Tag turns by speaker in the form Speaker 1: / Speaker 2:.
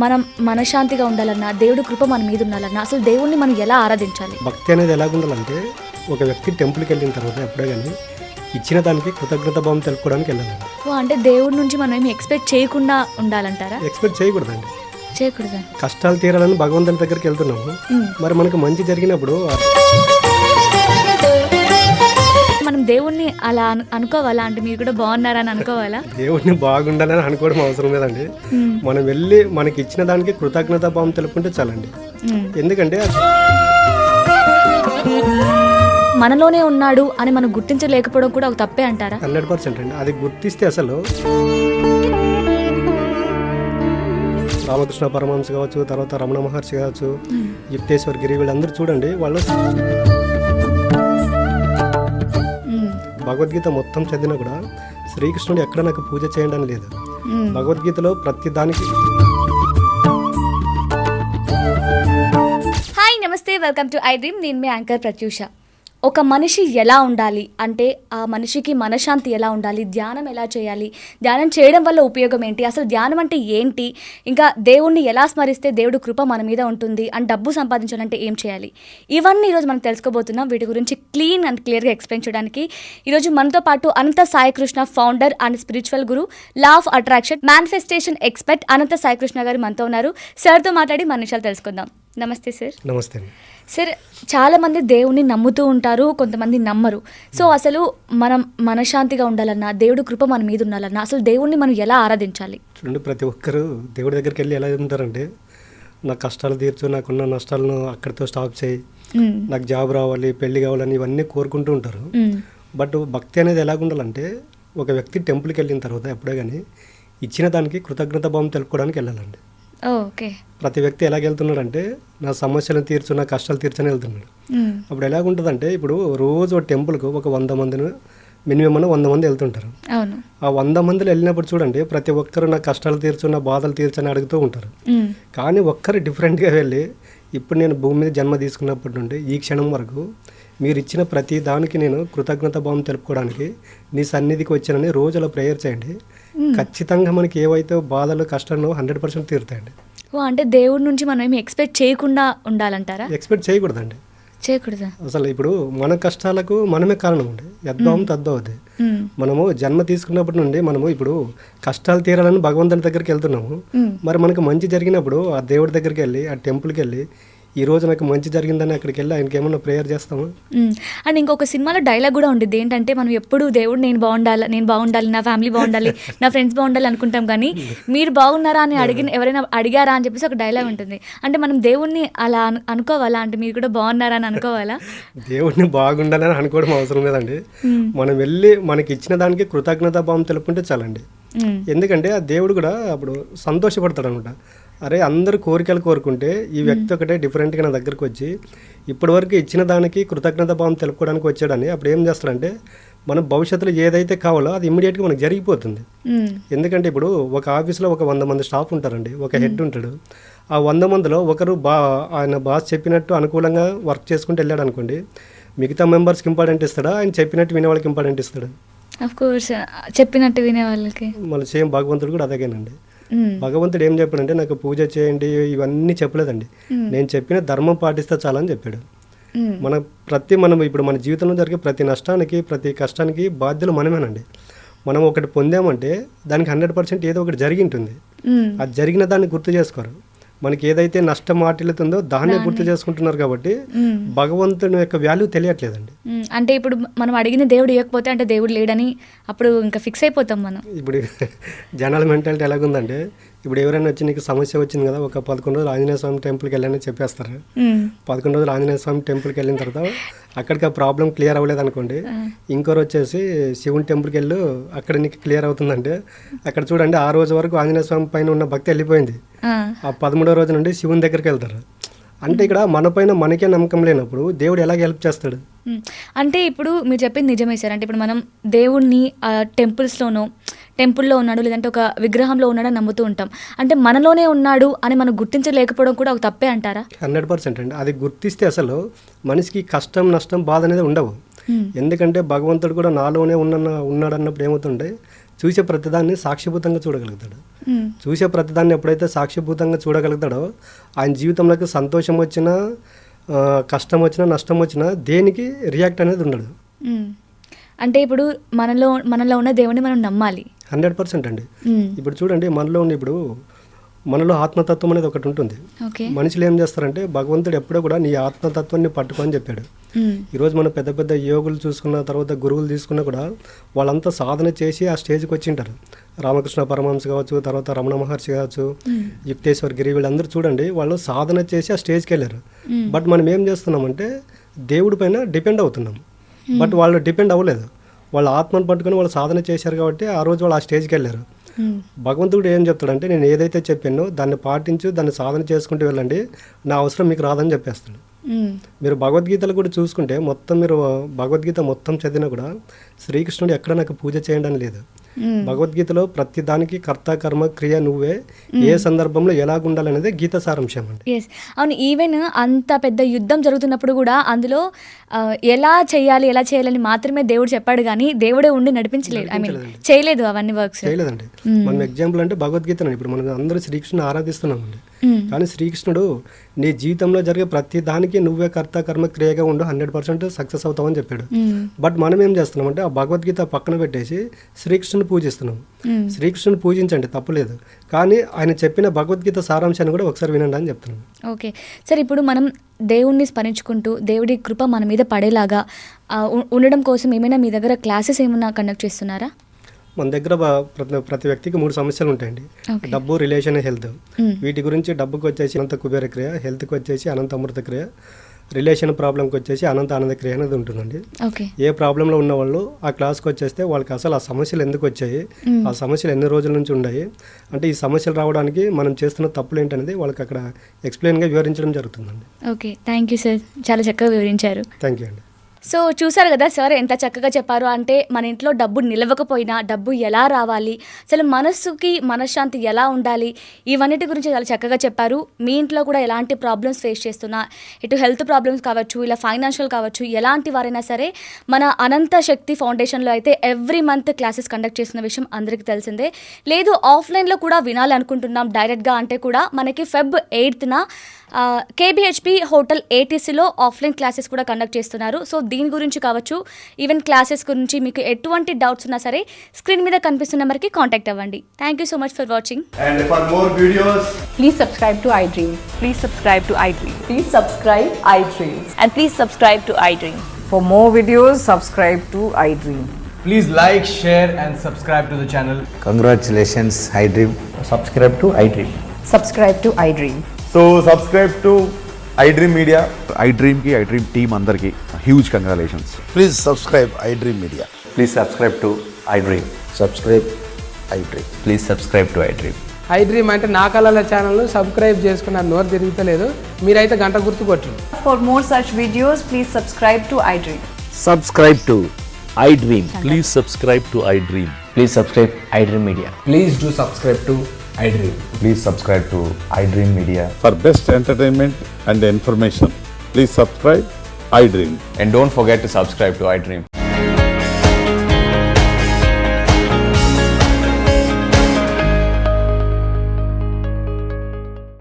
Speaker 1: మనం మనశ్శాంతిగా ఉండాలన్నా, దేవుడి కృప మన మీద ఉండాలన్నా అసలు దేవుణ్ణి మనం ఎలా ఆరాధించాలి?
Speaker 2: భక్తి అనేది ఎలాగ ఉండాలంటే, ఒక వ్యక్తి టెంపుల్కి వెళ్ళిన తర్వాత ఎప్పుడే కానీ ఇచ్చిన దానికి కృతజ్ఞత భావం తెలుపుకోవడానికి వెళ్ళాలండి.
Speaker 1: అంటే దేవుడి నుంచి మనం ఏమి ఎక్స్పెక్ట్ చేయకుండా ఉండాలంటారా?
Speaker 2: ఎక్స్పెక్ట్ చేయకూడదండి.
Speaker 1: చేయకూడదు.
Speaker 2: కష్టాలు తీరాలని భగవంతుని దగ్గరికి వెళ్తున్నాము. మరి మనకు మంచి జరిగినప్పుడు
Speaker 1: మనం దేవుణ్ణి అలా అనుకోవాలా? అంటే మీరు కూడా బాగున్నారని అనుకోవాలా?
Speaker 2: దేవుడిని బాగుండాలని అనుకోవడం అవసరం లేదండి. మనం వెళ్ళి మనకి ఇచ్చిన దానికి కృతజ్ఞత భావం తెలుపుకుంటే చాలండి. ఎందుకంటే
Speaker 1: మనలోనే ఉన్నాడు అని మనం గుర్తించలేకపోవడం కూడా ఒక తప్పే అంటారా?
Speaker 2: 100% అండి. అది గుర్తిస్తే అసలు రామకృష్ణ పరమహంస కావచ్చు, తర్వాత రమణ మహర్షి కావచ్చు, యుక్తేశ్వర్ గిరి, వీళ్ళందరూ చూడండి, వాళ్ళు భగవద్గీత మొత్తం చదివినా కూడా శ్రీకృష్ణుడు ఎక్కడ నాకు పూజ చేయండి అని లేదు. భగవద్గీతలో ప్రతి దానికి.
Speaker 1: హాయ్, నమస్తే, వెల్కమ్ టు ఐ డ్రీమ్. నేను మీ యాంకర్ ప్రత్యూష. ఒక మనిషి ఎలా ఉండాలి అంటే ఆ మనిషికి మనశ్శాంతి ఎలా ఉండాలి, ధ్యానం ఎలా చేయాలి, ధ్యానం చేయడం వల్ల ఉపయోగం ఏంటి, అసలు ధ్యానం అంటే ఏంటి, ఇంకా దేవుణ్ణి ఎలా స్మరిస్తే దేవుడు కృప మన మీద ఉంటుంది, అండ్ డబ్బు సంపాదించాలంటే ఏం చేయాలి, ఇవన్నీ ఈరోజు మనం తెలుసుకోబోతున్నాం. వీటి గురించి క్లీన్ అండ్ క్లియర్గా ఎక్స్ప్లెయిన్ చేయడానికి ఈరోజు మనతో పాటు Ananta Sai Krishna, founder and spiritual guru, law of attraction, manifestation expert Ananta Sai Krishna garu మనతో ఉన్నారు. సార్తో మాట్లాడి మన విషయాలు తెలుసుకుందాం. నమస్తే సార్.
Speaker 2: నమస్తే
Speaker 1: సార్, చాలామంది దేవుణ్ణి నమ్ముతూ ఉంటారు, కొంతమంది నమ్మరు. సో అసలు మనం మనశ్శాంతిగా ఉండాలన్నా, దేవుడి కృప మన మీద ఉండాలన్నా అసలు దేవుణ్ణి మనం ఎలా ఆరాధించాలి?
Speaker 2: చూడండి, ప్రతి ఒక్కరు దేవుడి దగ్గరికి వెళ్ళి ఎలా ఉంటారంటే, నా కష్టాలు తీర్చు, నాకున్న నష్టాలను అక్కడితో స్టాప్ చేయి, నాకు జాబ్ రావాలి, పెళ్లి కావాలని ఇవన్నీ కోరుకుంటూ ఉంటారు. బట్ భక్తి అనేది ఎలాగ ఉండాలంటే, ఒక వ్యక్తి టెంపుల్కి వెళ్ళిన తర్వాత ఎప్పుడే కానీ ఇచ్చిన దానికి కృతజ్ఞత భావం తెలుపుకోవడానికి వెళ్ళాలండి.
Speaker 1: ఓకే.
Speaker 2: ప్రతి వ్యక్తి ఎలాగ వెళ్తున్నాడంటే, నా సమస్యలను తీర్చు, నా కష్టాలు తీర్చని వెళ్తున్నాడు. అప్పుడు ఎలాగుంటుందంటే, ఇప్పుడు రోజు ఒక టెంపుల్కు ఒక 100 మందిని మినిమం 100 మంది వెళ్తుంటారు. ఆ 100 మందిలో వెళ్ళినప్పుడు చూడండి, ప్రతి ఒక్కరు నా కష్టాలు తీర్చు, నా బాధలు తీర్చని అడుగుతూ ఉంటారు. కానీ ఒక్కరు డిఫరెంట్గా వెళ్ళి, ఇప్పుడు నేను భూమి మీద జన్మ తీసుకున్నప్పటి నుండి ఈ క్షణం వరకు మీరు ఇచ్చిన ప్రతి దానికి నేను కృతజ్ఞత భావం తెలుపుకోవడానికి నీ సన్నిధికి వచ్చానని రోజు అలా ప్రేయర్ చేయండి. ఖచ్చితంగా మనకి ఏవైతే బాధలు కష్టాలు 100% తీరుతాయండి.
Speaker 1: అంటే దేవుడి నుంచి మనం ఏమి ఎక్స్పెక్ట్ చేయకుండా ఉండాలంటారా?
Speaker 2: ఎక్స్పెక్ట్ చేయకూడదండి.
Speaker 1: చేయకూడదా?
Speaker 2: అసలు ఇప్పుడు మన కష్టాలకు మనమే కారణం అండి. యద్భావం తద్భవతి. మనము జన్మ తీసుకున్నప్పటి నుండి మనము ఇప్పుడు కష్టాలు తీరాలని భగవంతుని దగ్గరికి వెళ్తున్నాము. మరి మనకు మంచి జరిగినప్పుడు ఆ దేవుడి దగ్గరికి వెళ్ళి, ఆ టెంపుల్కి వెళ్ళి, ఈ రోజు నాకు మంచి జరిగిందని అక్కడికి వెళ్ళి ఆయనకి ఏమన్నా ప్రేయర్ చేస్తామా?
Speaker 1: అండ్ ఇంకొక సినిమాలో డైలాగ్ కూడా ఉండేది ఏంటంటే, మనం ఎప్పుడు దేవుడు నేను బాగుండాలి, నా ఫ్యామిలీ బాగుండాలి, నా ఫ్రెండ్స్ బాగుండాలి అనుకుంటాం, కానీ మీరు బాగున్నారా అని ఎవరైనా అడిగారా అని చెప్పేసి ఒక డైలాగ్ ఉంటుంది. అంటే మనం దేవుణ్ణి అలా అనుకోవాలా? అంటే మీరు కూడా బాగున్నారా అని అనుకోవాలా?
Speaker 2: దేవుడిని బాగుండాలని అనుకోవడం అవసరం లేదండి. మనం వెళ్ళి మనకి ఇచ్చిన దానికి కృతజ్ఞత భావం తెలుపుకుంటే చాలండి. ఎందుకంటే ఆ దేవుడు కూడా అప్పుడు సంతోషపడతాడు అనమాట. అరే, అందరు కోరికలు కోరుకుంటే ఈ వ్యక్తి ఒకటే డిఫరెంట్గా నా దగ్గరకు వచ్చి ఇప్పటి వరకు ఇచ్చిన దానికి కృతజ్ఞత భావం తెలుపుకోవడానికి వచ్చాడని అప్పుడు ఏం చేస్తాడంటే, మన భవిష్యత్తులో ఏదైతే కావాలో అది ఇమ్మీడియట్గా మనకు జరిగిపోతుంది. ఎందుకంటే ఇప్పుడు ఒక ఆఫీస్లో ఒక 100 మంది స్టాఫ్ ఉంటారండి, ఒక హెడ్ ఉంటాడు. ఆ 100 మందిలో ఒకరు ఆయన బాస్ చెప్పినట్టు అనుకూలంగా వర్క్ చేసుకుంటూ వెళ్ళాడు అనుకోండి, మిగతా మెంబర్స్కి ఇంపార్టెంట్ ఇస్తాడా, ఆయన చెప్పినట్టు వినే వాళ్ళకి ఇంపార్టెంట్ ఇస్తాడు?
Speaker 1: ఆఫ్ కోర్స్, చెప్పినట్టు వినే వాళ్ళకి.
Speaker 2: మళ్ళీ సేమ్ భగవంతుడు కూడా అదేనండి. భగవంతుడు ఏం చెప్పాడంటే, నాకు పూజ చేయండి ఇవన్నీ చెప్పలేదండి. నేను చెప్పిన ధర్మం పాటిస్తే చాలని చెప్పాడు. మనం ఇప్పుడు మన జీవితంలో జరిగే ప్రతి నష్టానికి, ప్రతి కష్టానికి బాధ్యులు మనమేనండి. మనం ఒకటి పొందామంటే దానికి 100% ఏదో ఒకటి జరిగి ఉంటుంది. అది జరిగిన దాన్ని గుర్తు చేసుకోరు. మనకి ఏదైతే నష్టం వాటిల్లుతుందో దాన్నే గుర్తు చేసుకుంటున్నారు. కాబట్టి భగవంతుని యొక్క వాల్యూ తెలియట్లేదండి.
Speaker 1: అంటే ఇప్పుడు మనం అడిగిన దేవుడు ఇవ్వకపోతే అంటే దేవుడు లేడని అప్పుడు ఇంకా ఫిక్స్ అయిపోతాం మనం.
Speaker 2: ఇప్పుడు జనాల మెంటాలిటీ ఎలాగుందంటే, ఇప్పుడు ఎవరైనా వచ్చి నీకు సమస్య వచ్చింది కదా, ఒక 11 రోజులు ఆంజనేయ స్వామి టెంపుల్కి వెళ్ళని చెప్పేస్తారు. 11 రోజులు ఆంజనేయ స్వామి టెంపుల్కి వెళ్ళిన తర్వాత అక్కడికి ఆ ప్రాబ్లం క్లియర్ అవ్వలేదు అనుకోండి, ఇంకోరు వచ్చేసి శివుని టెంపుల్కి వెళ్ళు, అక్కడ నీకు క్లియర్ అవుతుందంటే, అక్కడ చూడండి ఆ రోజు వరకు ఆంజనేయ స్వామి పైన ఉన్న భక్తి వెళ్ళిపోయింది. ఆ 13వ రోజు నుండి శివుని దగ్గరికి వెళ్తారు. అంటే ఇక్కడ మన పైన మనకే నమ్మకం లేనప్పుడు దేవుడు ఎలాగ హెల్ప్ చేస్తాడు?
Speaker 1: అంటే ఇప్పుడు మీరు చెప్పింది నిజమే సార్. అంటే ఇప్పుడు మనం దేవుణ్ణి టెంపుల్లో ఉన్నాడు, లేదంటే ఒక విగ్రహంలో ఉన్నాడని నమ్ముతూ ఉంటాం. అంటే మనలోనే ఉన్నాడు అని మనం గుర్తించలేకపోవడం కూడా ఒక తప్పే అంటారా?
Speaker 2: 100% అండి. అది గుర్తిస్తే అసలు మనిషికి కష్టం, నష్టం, బాధ అనేది ఉండవు. ఎందుకంటే భగవంతుడు కూడా నాలోనే ఉన్నాడు అన్నప్పుడు ఏమవుతుంటే, చూసే ప్రతిదాన్ని సాక్షిభూతంగా చూడగలుగుతాడు. చూసే ప్రతిదాన్ని ఎప్పుడైతే సాక్షిభూతంగా చూడగలుగుతాడో ఆయన జీవితంలోకి సంతోషం వచ్చినా కష్టం వచ్చినా నష్టం వచ్చినా దేనికి రియాక్ట్ అనేది ఉండడు.
Speaker 1: అంటే ఇప్పుడు మనలో ఉన్న దేవుని మనం నమ్మాలి.
Speaker 2: 100% అండి. ఇప్పుడు చూడండి మనలో ఆత్మతత్వం అనేది ఒకటి ఉంటుంది. మనుషులు ఏం చేస్తారంటే భగవంతుడు ఎప్పుడో కూడా నీ ఆత్మతత్వాన్ని పట్టుకోని చెప్పాడు. ఈరోజు మనం పెద్ద పెద్ద యోగులు చూసుకున్న తర్వాత గురువులు తీసుకున్నా కూడా వాళ్ళంతా సాధన చేసి ఆ స్టేజ్కి వచ్చింటారు. రామకృష్ణ పరమహంస కావచ్చు, తర్వాత రమణ మహర్షి కావచ్చు, యుక్తేశ్వర్ గిరి, వీళ్ళందరూ చూడండి వాళ్ళు సాధన చేసి ఆ స్టేజ్కి వెళ్ళారు. బట్ మనం ఏం చేస్తున్నామంటే దేవుడి పైన డిపెండ్ అవుతున్నాం. బట్ వాళ్ళు డిపెండ్ అవ్వలేదు. వాళ్ళ ఆత్మను పట్టుకొని వాళ్ళు సాధన చేశారు కాబట్టి ఆ రోజు వాళ్ళు ఆ స్టేజ్కి వెళ్ళారు. భగవంతుడు ఏం చెప్తాడంటే నేను ఏదైతే చెప్పానో దాన్ని పాటించు, దాన్ని సాధన చేసుకుంటూ వెళ్ళండి, నా అవసరం మీకు రాదని చెప్పేస్తాడు. మీరు భగవద్గీతలు కూడా చూసుకుంటే మీరు భగవద్గీత మొత్తం చదివినా కూడా శ్రీకృష్ణుడు ఎక్కడ నాకు పూజ చేయండి అని లేదు. భగవద్గీతలో ప్రతి దానికి కర్త కర్మ క్రియ నువ్వే, ఏ సందర్భంలో ఎలాగుండాలనేది గీత సారాంశం అండి.
Speaker 1: అవును, ఈవెన్ అంత పెద్ద యుద్ధం జరుగుతున్నప్పుడు కూడా అందులో ఎలా చేయాలని మాత్రమే దేవుడు చెప్పాడు, కానీ దేవుడే ఉండి నడిపించలేదు. చేయలేదు అవన్నీ వర్క్స్
Speaker 2: చేయలేదండి. మనం ఎగ్జాంపుల్ అంటే భగవద్గీత. ఇప్పుడు మనం అందరూ శ్రీకృష్ణుని ఆరాధిస్తున్నామండి, కానీ శ్రీకృష్ణుడు నీ జీవితంలో జరిగే ప్రతి దానికి నువ్వే కర్త కర్మ క్రియగా ఉండు, 100% సక్సెస్ అవుతామని చెప్పాడు. బట్ మనం ఏం చేస్తున్నామంటే ఆ భగవద్గీత పక్కన పెట్టేసి శ్రీకృష్ణుని పూజిస్తున్నాం. శ్రీకృష్ణుని పూజించండి, తప్పులేదు, కానీ ఆయన చెప్పిన భగవద్గీత సారాంశాన్ని కూడా ఒకసారి వినండి అని చెప్తున్నాం.
Speaker 1: ఓకే సార్, ఇప్పుడు మనం దేవుణ్ణి స్మరించుకుంటూ దేవుడి కృప మన మీద పడేలాగా ఉండడం కోసం ఏమైనా మీ దగ్గర క్లాసెస్ ఏమైనా కండక్ట్ చేస్తున్నారా?
Speaker 2: మన దగ్గర ప్రతి వ్యక్తికి 3 సమస్యలు ఉంటాయండి. డబ్బు, రిలేషన్, హెల్త్. వీటి గురించి డబ్బుకి వచ్చేసి అనంత కుబేర క్రియ, హెల్త్కి వచ్చేసి అనంత అమృత క్రియ, రిలేషన్ ప్రాబ్లంకి వచ్చేసి అనంత ఆనంద క్రియ అనేది ఉంటుందండి. ఏ ప్రాబ్లంలో ఉన్న వాళ్ళు ఆ క్లాస్కి వచ్చేస్తే వాళ్ళకి అసలు ఆ సమస్యలు ఎందుకు వచ్చాయి, ఆ సమస్యలు ఎన్ని రోజుల నుంచి ఉన్నాయి, అంటే ఈ సమస్యలు రావడానికి మనం చేస్తున్న తప్పులు ఏంటనేది వాళ్ళకి అక్కడ ఎక్స్ప్లెయిన్గా వివరించడం జరుగుతుందండి.
Speaker 1: ఓకే, థ్యాంక్ యూ సార్, చాలా చక్కగా వివరించారు.
Speaker 2: థ్యాంక్ యూ అండి.
Speaker 1: సో చూసారు కదా సార్ ఎంత చక్కగా చెప్పారు. అంటే మన ఇంట్లో డబ్బు నిలవకపోయినా డబ్బు ఎలా రావాలి, అసలు మనస్సుకి మనశ్శాంతి ఎలా ఉండాలి, ఇవన్నిటి గురించి చాలా చక్కగా చెప్పారు. మీ ఇంట్లో కూడా ఎలాంటి ప్రాబ్లమ్స్ ఫేస్ చేస్తున్నా, ఇటు హెల్త్ ప్రాబ్లమ్స్ కావచ్చు, ఇలా ఫైనాన్షియల్ కావచ్చు, ఎలాంటి వారైనా సరే మన అనంత శక్తి ఫౌండేషన్లో అయితే ఎవ్రీ మంత్ క్లాసెస్ కండక్ట్ చేసిన విషయం అందరికీ తెలిసిందే. లేదు ఆఫ్లైన్లో కూడా వినాలనుకుంటున్నాం డైరెక్ట్గా అంటే కూడా మనకి Feb 8న KBHP హోటల్ ATCలో ఆఫ్లైన్ క్లాసెస్ కూడా కండక్ట్ చేస్తున్నారు. సో దీని గురించి కావచ్చు, ఈవెన్ క్లాసెస్ గురించి మీకు ఎటువంటి డౌట్స్ ఉన్నా సరే స్క్రీన్ మీద కనిపిస్తున్న నెంబర్కి కాంటాక్ట్ అవ్వండి. Thank you so much for watching.
Speaker 3: And for more videos,
Speaker 4: please subscribe to iDream.
Speaker 5: Please subscribe to iDream.
Speaker 4: Please subscribe iDream.
Speaker 5: And please subscribe to iDream.
Speaker 4: For more videos, subscribe to iDream.
Speaker 3: please like, share and subscribe to the channel.
Speaker 6: Congratulations, iDream.
Speaker 3: Subscribe to iDream.
Speaker 4: Subscribe to iDream.
Speaker 7: So subscribe to iDream Media.
Speaker 8: iDream ki iDream team andarki huge congratulations.
Speaker 6: Please subscribe iDream Media.
Speaker 7: Please subscribe to iDream.
Speaker 6: Subscribe iDream.
Speaker 7: Please subscribe to iDream.
Speaker 9: iDream అంటే నా కళల ఛానల్ను subscribe చేసుకున్న నోరు తిరుగుతలేదు, మీరైతే గంట గుర్తు కొట్టండి.
Speaker 4: For more such videos, please subscribe to iDream.
Speaker 10: Subscribe to iDream.
Speaker 11: Please subscribe to iDream.
Speaker 7: Please subscribe iDream Media.
Speaker 3: Please do subscribe to iDream.
Speaker 7: Please subscribe to iDream Media.
Speaker 8: For best entertainment and information, please subscribe iDream.
Speaker 7: And don't forget to subscribe to iDream.